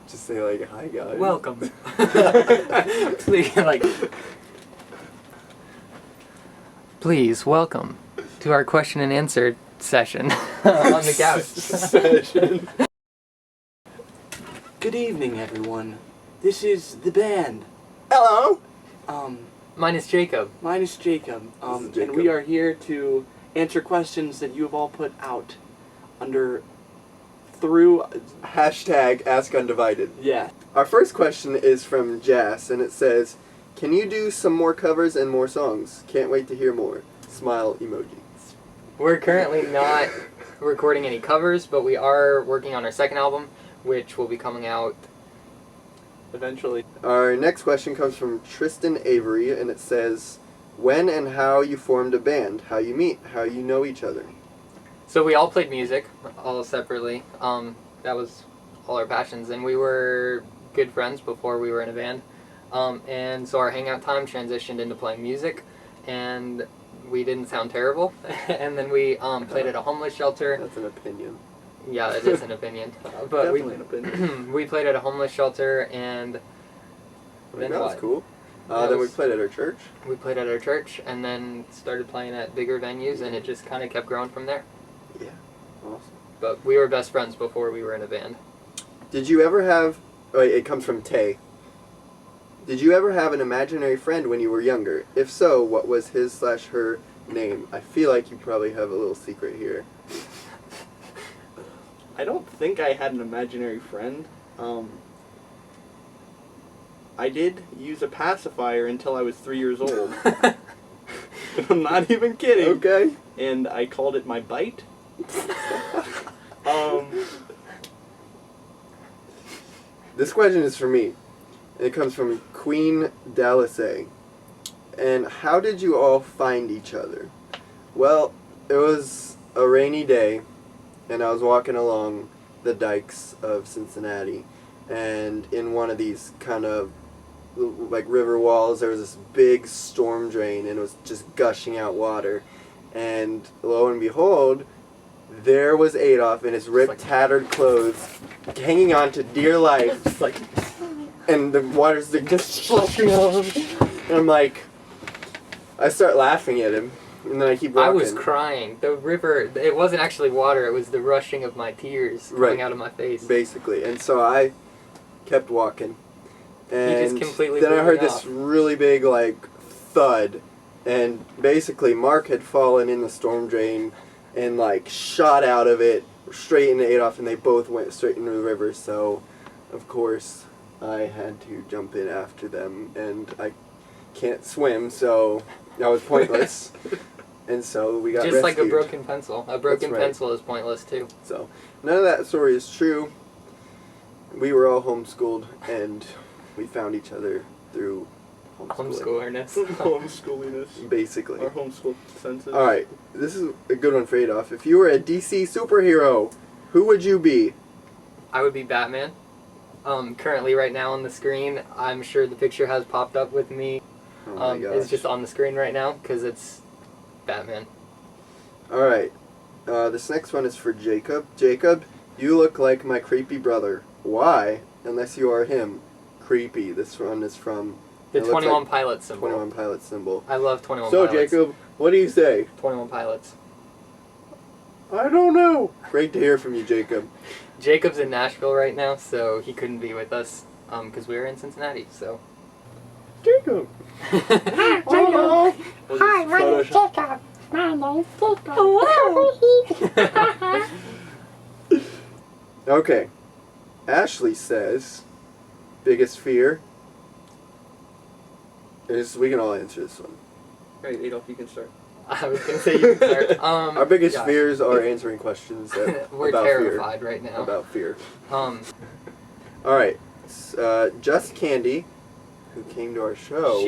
Just say like, hi guys. Welcome. Please welcome to our question and answer session on the couch. Session. Good evening, everyone. This is the band. Hello. Mine is Jacob. Mine is Jacob. This is Jacob. And we are here to answer questions that you have all put out through Hashtag Ask Undivided. yeah. Our first question is from Jas, and it says, "Can you do some more covers and more songs? Can't wait to hear more." Smile emoji. We're currently not recording any covers, but we are working on our second album, which will be coming out. Eventually. Our next question comes from Tristan Avery, and it says, "When and how you formed a band, how you meet, how you know each other." So we all played music, all separately. That was all our passions, and we were good friends before we were in a band. And so our hangout time transitioned into playing music, and we didn't sound terrible. And then we played at a homeless shelter. That's an opinion. Yeah, it is an opinion. But Definitely an opinion. we played at a homeless shelter, and then That was what? cool. That Then we was- played at our church. We played at our church, and then started playing at bigger venues, and it just kind of kept growing from there. Yeah, awesome. But we were best friends before we were in a band. Did you ever have... Oh, wait, it comes from Tay. Did you ever have an imaginary friend when you were younger? If so, what was his/her name? I feel like you probably have a little secret here. I don't think I had an imaginary friend. I did use a pacifier until I was 3 years old. I'm not even kidding. Okay. And I called it my bite. This question is for me. It comes from Queen Dallasay. And how did you all find each other? Well, it was a rainy day, and I was walking along the dikes of Cincinnati, and in one of these kind of like river walls, there was this big storm drain, and it was just gushing out water. And lo and behold, there was Adolf in his ripped, tattered clothes, hanging on to dear life, Just like, and the water's like just slushing on him. And I'm like, I start laughing at him, and then I keep walking. I was crying. The river, it wasn't actually water, it was the rushing of my tears coming Right. out of my face. Basically, and so I kept walking, and just completely then I blew heard me this off. really big like thud, and basically Mark had fallen in the storm drain and like shot out of it straight into Adolf, and they both went straight into the river. So of course I had to jump in after them, and I can't swim, so that was pointless. And so we got Just like a rescued. broken pencil. A broken right. pencil is pointless too. So none of that story is true. We were all homeschooled, and we found each other through homeschooling. Homeschoolerness. Homeschooliness. Basically. Our homeschool senses. Alright, this is a good one for Adolf. If you were a DC superhero, who would you be? I would be Batman. Currently right now on the screen, I'm sure the picture has popped up with me. Oh my gosh. It's just on the screen right now, because it's Batman. Alright, this next one is for Jacob. Jacob, you look like my creepy brother. Why? Unless you are him. Creepy. This one is from... The it looks 21 like Pilots symbol. 21 Pilot symbol. I love 21 So Pilots. Jacob, what do you say? 21 Pilots. I don't know. Great to hear from you, Jacob. Jacob's in Nashville right now, so he couldn't be with us, because we were in Cincinnati, so. Jacob. Hi, Hello. Hi, my name's Jacob. My name's Jacob. Hello. Okay. Ashley says, biggest fear is, we can all answer this one. Alright, Adolf, you can start. I was going to say you can start. Our biggest yeah. fears are answering questions that, We're about terrified right fear. now. About fear. Um, Alright. Just Candy, who came to our show.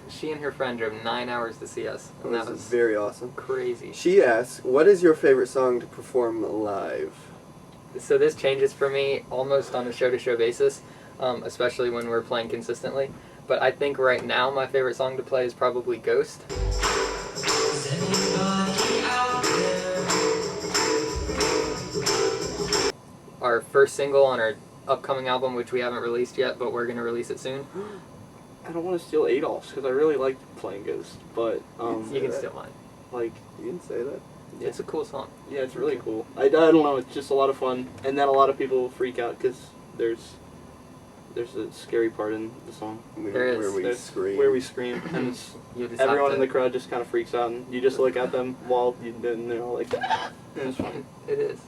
she and her friend drove 9 hours to see us, and That that was was very awesome. crazy. She asks, what is your favorite song to perform live? So this changes for me almost on a show-to-show basis, especially when we're playing consistently. But I think right now my favorite song to play is probably Ghost. Our first single on our upcoming album, which we haven't released yet, but we're gonna release it soon. I don't want to steal Adolph's because I really like playing Ghost, but You can steal mine. like You can say that. It's a cool song. yeah, it's really cool. I don't know, it's just a lot of fun, and then a lot of people freak out because there's a scary part in the song There is. Where we There's scream. where we scream, and it's, You just have everyone to- in the crowd just kind of freaks out, and you just look at them while and they're all like, and it's fun. It is.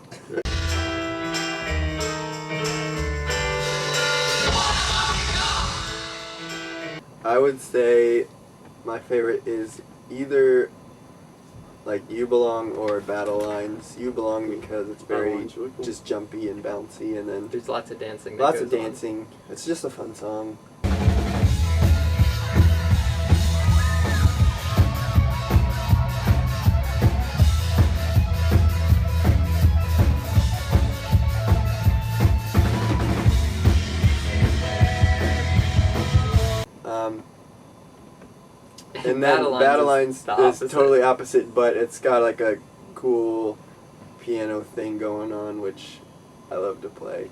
I would say my favorite is either like You Belong or Battle Lines. You Belong because it's Battle very Line's really cool. just jumpy and bouncy, and then There's lots of dancing. that lots of goes on. dancing. It's just a fun song. And then Battle Lines the is opposite. totally opposite, but it's got like a cool piano thing going on, which I love to play.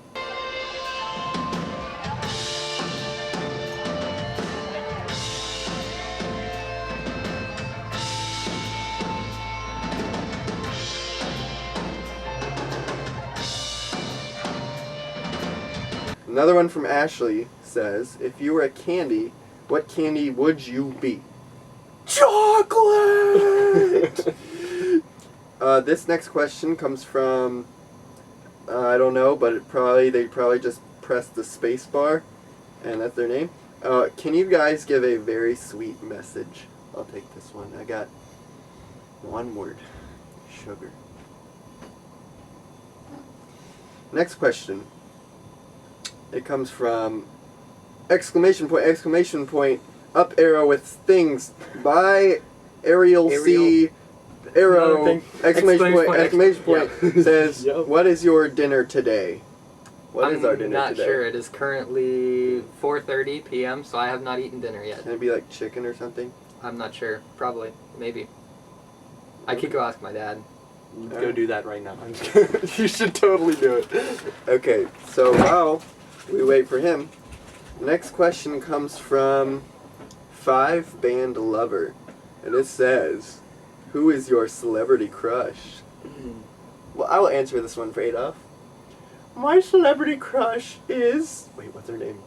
Another one from Ashley says, if you were a candy, what candy would you be? Chocolate! This next question comes from, I don't know, but they probably just pressed the space bar, and that's their name. Can you guys give a very sweet message? I'll take this one. I got one word. Sugar. Next question. It comes from exclamation point, up arrow with things by Ariel C. Arrow, Another thing. exclamation point says, Yep. what is your dinner today? What is our dinner I'm not today? sure. It is currently 4:30 p.m., so I have not eaten dinner yet. Can it be like chicken or something? I'm not sure. Probably. Maybe. I could go ask my dad. Go do that right now. I'm just kidding. You should totally do it. Okay, so while we wait for him, next question comes from 5 Band Lover, and it says, who is your celebrity crush? Well, I will answer this one for Adolf. My celebrity crush is... Wait, what's her name?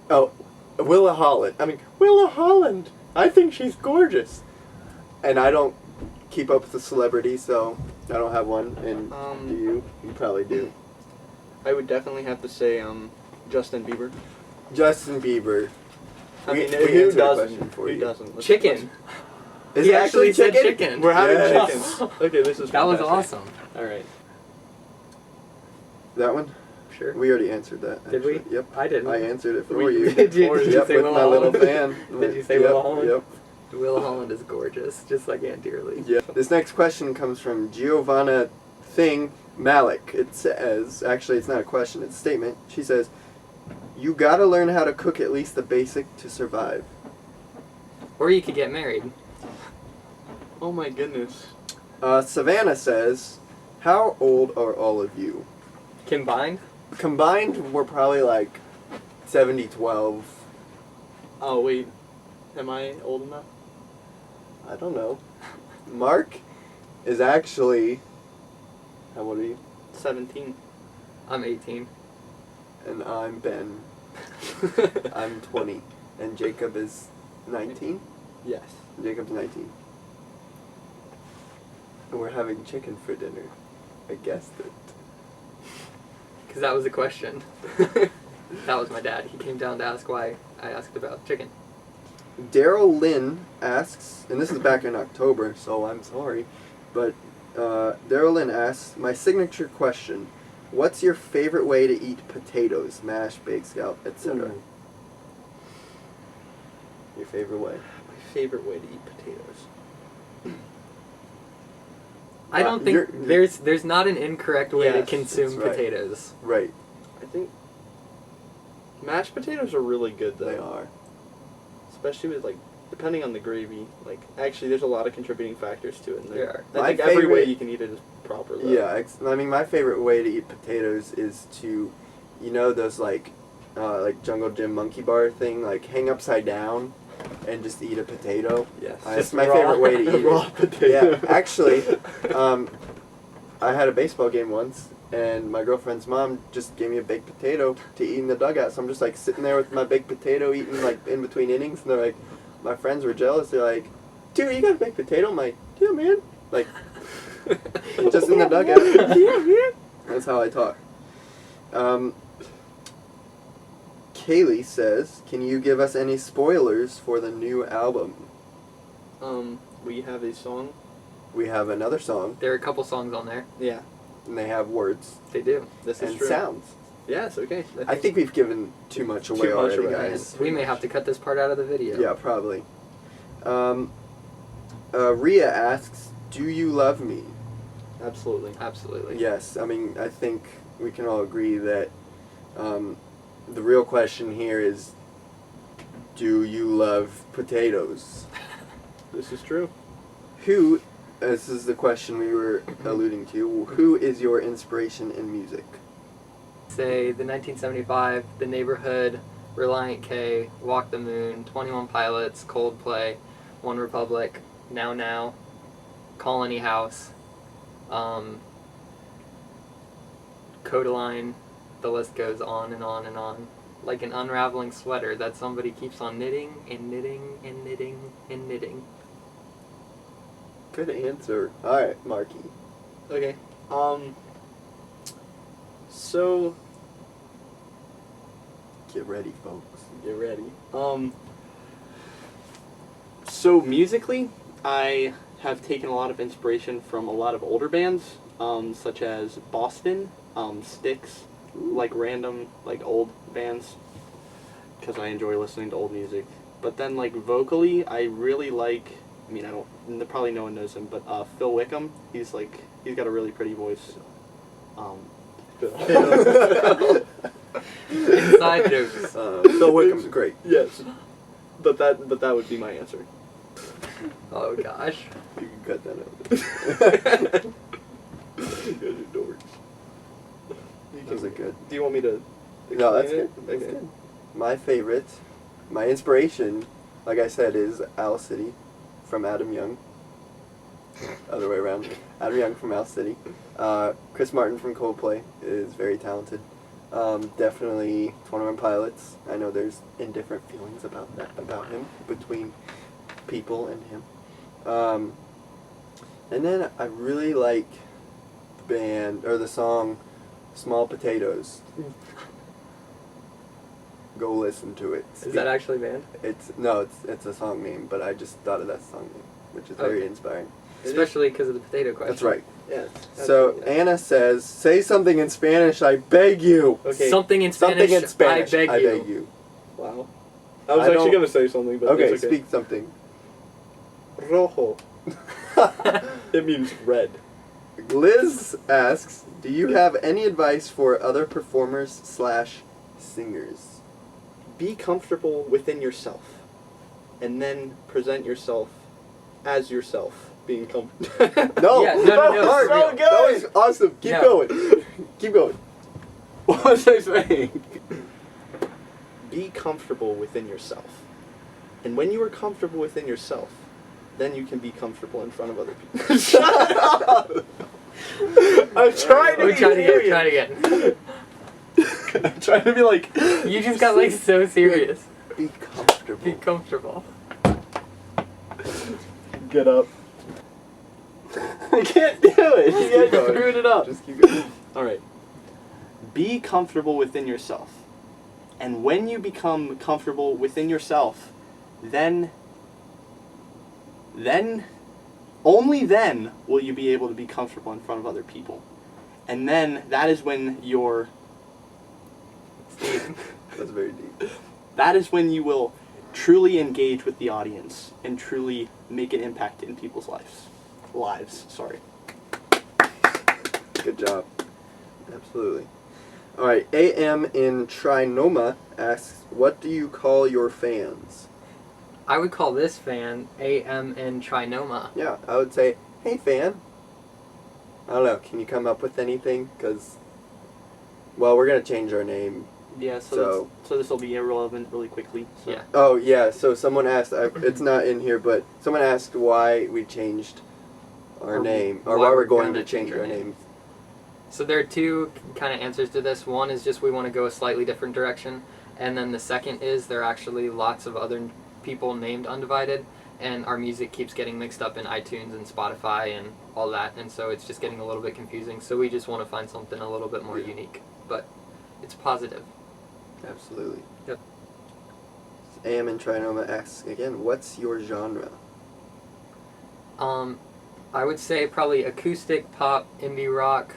Oh, Willa Holland. Willa Holland. I think she's gorgeous. And I don't keep up with the celebrities, so I don't have one. And do you? You probably do. I would definitely have to say Justin Bieber. Justin Bieber. I mean, We who answered the doesn't? question for Who you. doesn't? Chicken. Is He it actually said chicken. We're having Yes. chicken. Okay, this is That was fantastic. awesome. All right. That one? Sure. We already answered that. Did we? actually. Yep. I didn't. I answered it for We- you. Did you, Or- did you Yep, say with Willa my little Holland? fan. Did you say Yep, Willa Holland? Yep. Willa Holland is gorgeous, just like Aunt Dearly. Yep. This next question comes from Giovanna Thing Malik. It says, actually it's not a question, it's a statement. She says, you gotta learn how to cook at least the basic to survive. Or you could get married. Oh my goodness. Savannah says, how old are all of you? Combined? Combined, we're probably like 70-12. Oh wait, am I old enough? I don't know. Mark is actually, how old are you? 17. I'm 18. And I'm Ben. I'm 20. And Jacob is 19? Yes. Jacob's 19. And we're having chicken for dinner. I guessed it. Because that was a question. That was my dad. He came down to ask why I asked about chicken. Daryl Lynn asks, and this is back in October, so I'm sorry, but Daryl Lynn asks, my signature question, what's your favorite way to eat potatoes, mashed, baked, scalloped, etc.? Ooh. Your favorite way? My favorite way to eat potatoes. I don't think there's not an incorrect way to Yes, consume that's right. potatoes. Right, I think mashed potatoes are really good though. they are. Especially with like depending on the gravy, like, actually, there's a lot of contributing factors to it. And Yeah. I My think every way favorite- you can eat it is proper, though. Yeah, I mean, my favorite way to eat potatoes is to, you know, those like Jungle Gym monkey bar thing, like hang upside down and just eat a potato. Yes. That's my favorite way to eat raw it. potato. Yeah, actually, I had a baseball game once, and my girlfriend's mom just gave me a baked potato to eat in the dugout. So I'm just like sitting there with my baked potato, eating like in between innings, and they're like, my friends were jealous. They're like, "Dude, you got a baked potato?" I'm like, "Yeah, man." Like, just in the dugout. That's how I talk. Kaylee says, "Can you give us any spoilers for the new album?" We have a song. We have another song, There are a couple songs on there. Yeah, and they have words They do. this is and true. sounds. Yes, okay. I think we've given too much away Too much already, away. guys. We may have to cut this part out of the video. Yeah, probably. Rhea asks, "Do you love me?" Absolutely. Absolutely. Yes, I mean, I think we can all agree that the real question here is, do you love potatoes? This is true. Who, this is the question we were alluding to, who is your inspiration in music? Say the 1975, The Neighborhood, Reliant K, Walk the Moon, 21 Pilots, Coldplay, One Republic, Now Now, Colony House, Codaline, the list goes on and on and on. Like an unraveling sweater that somebody keeps on knitting and knitting and knitting and knitting. Good answer. Alright, Marky. Okay. So Get ready, folks. get ready. So musically, I have taken a lot of inspiration from a lot of older bands, such as Boston, Styx, like random, like old bands, because I enjoy listening to old music. But then, like, vocally, I really like, I mean, probably no one knows him, but Phil Wickham, he's got a really pretty voice. Inside jokes. Phil Wickham's great. Yes. But that would be my answer. Oh gosh. You can cut that out. You guys are dorks. Those are good. Do you want me to No, that's explain good. it? That's Okay. good. My favorite, my inspiration, like I said, is Owl City from Adam Young. Other way around. Adam Young from Owl City. Chris Martin from Coldplay is very talented. Definitely 21 Pilots. I know there's indifferent feelings about him, between people and him. And then I really like the band, or the song, Small Potatoes. Go listen to it. Is that actually banned? It's a song name, but I just thought of that song name, which is very Okay. inspiring. Especially because of the potato question. That's right. Yes. So Anna says, "Say something in Spanish, I beg you." Okay. Something in Spanish. Something in Spanish, I beg you. Wow. I was I actually don't- gonna say something, but Okay, it's okay. speak something. Rojo. It means red. Liz asks, "Do you have any advice for other performers/singers?" Be comfortable within yourself, and then present yourself as yourself. Being comfortable. No, Yeah, no, Mark, for real. that was awesome. Keep No. going. Keep going. What was I saying? Be comfortable within yourself. And when you are comfortable within yourself, then you can be comfortable in front of other people. Shut up! I'm trying to We're be trying to serious. get. I'm trying to be like... You just got like so serious. Be comfortable. Be comfortable. Get up. I can't do it. You keep guys going. screwed it up. Just keep going. Alright. Be comfortable within yourself. And when you become comfortable within yourself, then, only then will you be able to be comfortable in front of other people. And then that is when you're, That's very deep. that is when you will truly engage with the audience and truly make an impact in people's lives. Sorry. Good job. Absolutely. All right. AM in Trinoma asks, "What do you call your fans?" I would call this fan AMN Trinoma. Yeah, I would say, hey fan. I don't know, can you come up with anything? Because, well, we're going to change our name. Yeah, so this will be irrelevant really quickly. So. Yeah. Oh, yeah, so someone asked, it's not in here, but someone asked why we changed our name, or why we're going to change our name. So there are two kind of answers to this. One is just we want to go a slightly different direction, and then the second is there are actually lots of other people named Undivided, and our music keeps getting mixed up in iTunes and Spotify and all that, and so it's just getting a little bit confusing. So we just want to find something a little bit more unique, but it's positive. Absolutely. Yep. AM and Trinoma asks again, what's your genre? I would say probably acoustic, pop, indie rock.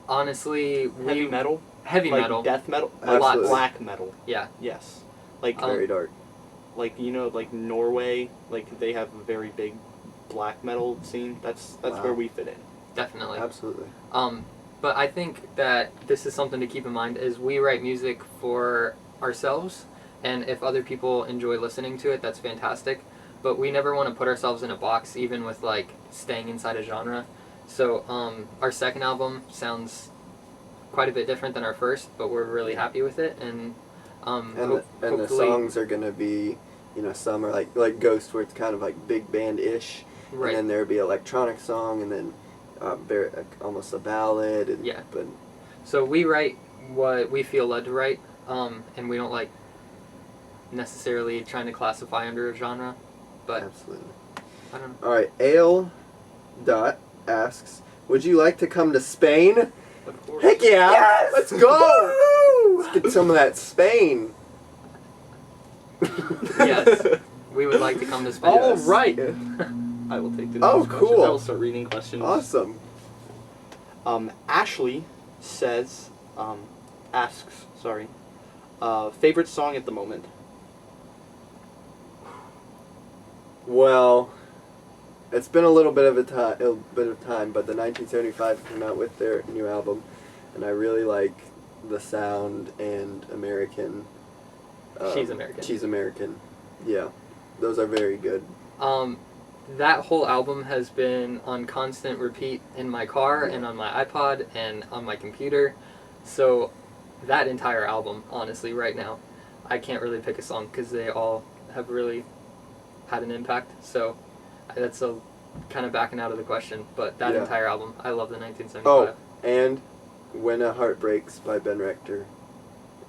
Honestly, Heavy metal? Heavy like metal. Death metal? Absolutely. Black metal. Yeah. Yes. Like, Very dark. like, you know, like Norway, like they have a very big black metal scene. That's Wow. where we fit in. Definitely. Absolutely. But I think that this is something to keep in mind is we write music for ourselves, and if other people enjoy listening to it, that's fantastic. But we never want to put ourselves in a box, even with like staying inside a genre. So our second album sounds quite a bit different than our first, but we're really happy with it, and And the hopefully songs are gonna be, you know, some are like Ghost, where it's kind of like big band-ish, right. and then there'll be electronic song, and then very almost a ballad. And, Yeah. But So we write what we feel led to write, and we don't like necessarily trying to classify under a genre, but absolutely. I don't know. All right. Ale dot asks, would you like to come to Spain? Of course. Heck yeah! Yes! Let's go! Let's get some of that Spain. Yes, we would like to come to Spain. All Yes. right. I will take the next Oh, question. cool. I will start reading questions. Awesome. Ashley says, asks, favorite song at the moment. Well, it's been a little bit of time, but the 1975 came out with their new album, and I really like the sound and American. She's American. She's American. Yeah, those are very good. That whole album has been on constant repeat in my car and on my iPod and on my computer. So that entire album, honestly, right now, I can't really pick a song because they all have really had an impact. So that's a kind of backing out of the question. But that Yeah. entire album, I love the 1975. Oh, and When a Heart Breaks by Ben Rector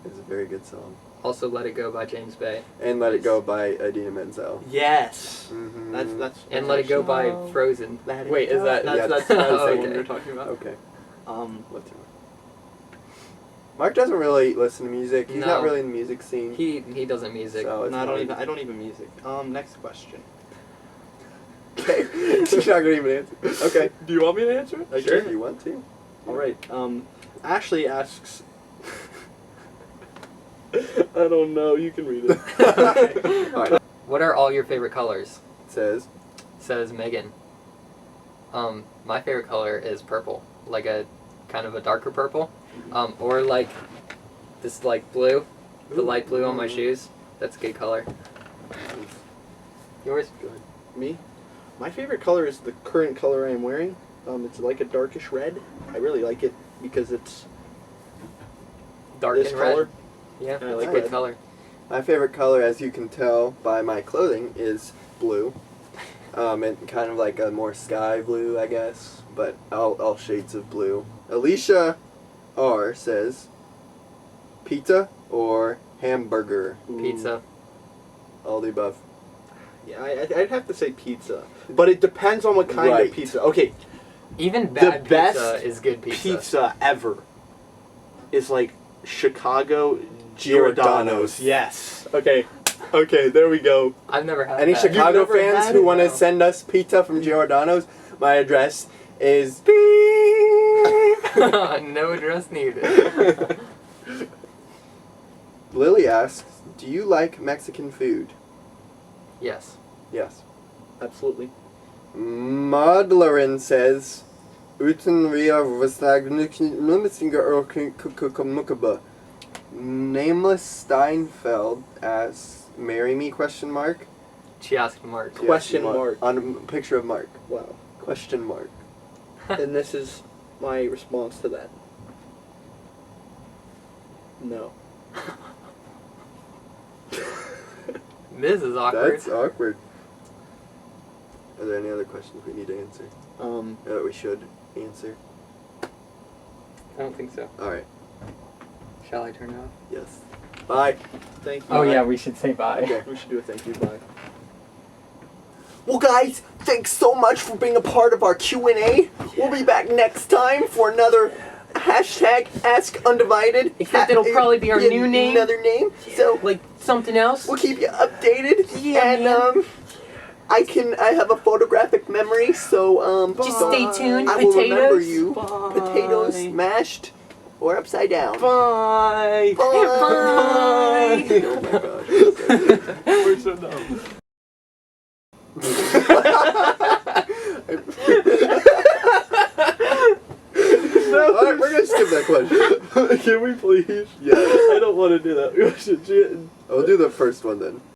is a very good song. Also, Let It Go by James Bay. And Let It Go by Idina Menzel. Yes. Mm-hmm. That's And Let It Go by Frozen. Let It Wait, is go. that... Yeah. That's the Okay. one we were talking about. Okay. What's Mark doesn't really listen to music. He's No. not really in the music scene. He doesn't music. So it's No, I hard. don't even music. Next question. Okay. You're not gonna even answer. Okay. Do you want me to answer it? Sure, if you want to. All right. Ashley asks. I don't know. You can read it. All right. What are all your favorite colors? Says. Says Megan. My favorite color is purple, like a kind of a darker purple, or like this like blue, the light blue on my shoes. That's a good color. Yours? Good. Me? My favorite color is the current color I am wearing. It's like a darkish red. I really like it because it's Dark this and color. red. Yeah, And I like good red. color. My favorite color, as you can tell by my clothing, is blue. And kind of like a more sky blue, I guess, but all shades of blue. Alicia R says, pizza or hamburger? Ooh. Pizza. All the above. Yeah, I'd have to say pizza, but it depends on what kind Right. of pizza. Okay, Even bad best pizza is good pizza. pizza ever is like Chicago Giordano's. Yes. Okay. Okay, there we go. I've never had Any that. Chicago never fans had who it? want to No. send us pizza from Giordano's, my address is beep. No address needed. Lily asks, do you like Mexican food? Yes. Yes. Absolutely. Modlerin says, Uten wir Nameless Steinfeld asks, marry me, question mark. She asked Mark. Yeah, Question mark. On a picture of Mark. Wow. Question mark. And this is my response to that. No. This is awkward. That's awkward. Are there any other questions we need to answer? That we should answer? I don't think so. Alright. Shall I turn it off? Yes. Bye. Thank you. Oh yeah, we should say bye. Okay. We should do a thank you. Bye. Well, guys, thanks so much for being a part of our Q&A. We'll be back next time for another hashtag Ask Undivided. Except it'll probably be our new name. Another name. So Like something else. we'll keep you updated. Yeah, and man. I have a photographic memory, so Just stay tuned. I will remember Potatoes. you. Bye. Potatoes mashed or upside down. Bye. Bye. Bye. Oh my gosh. We're so dumb. No, alright, we're gonna skip that question. Can we please? Yeah. I don't want to do that question. I'll do the first one then.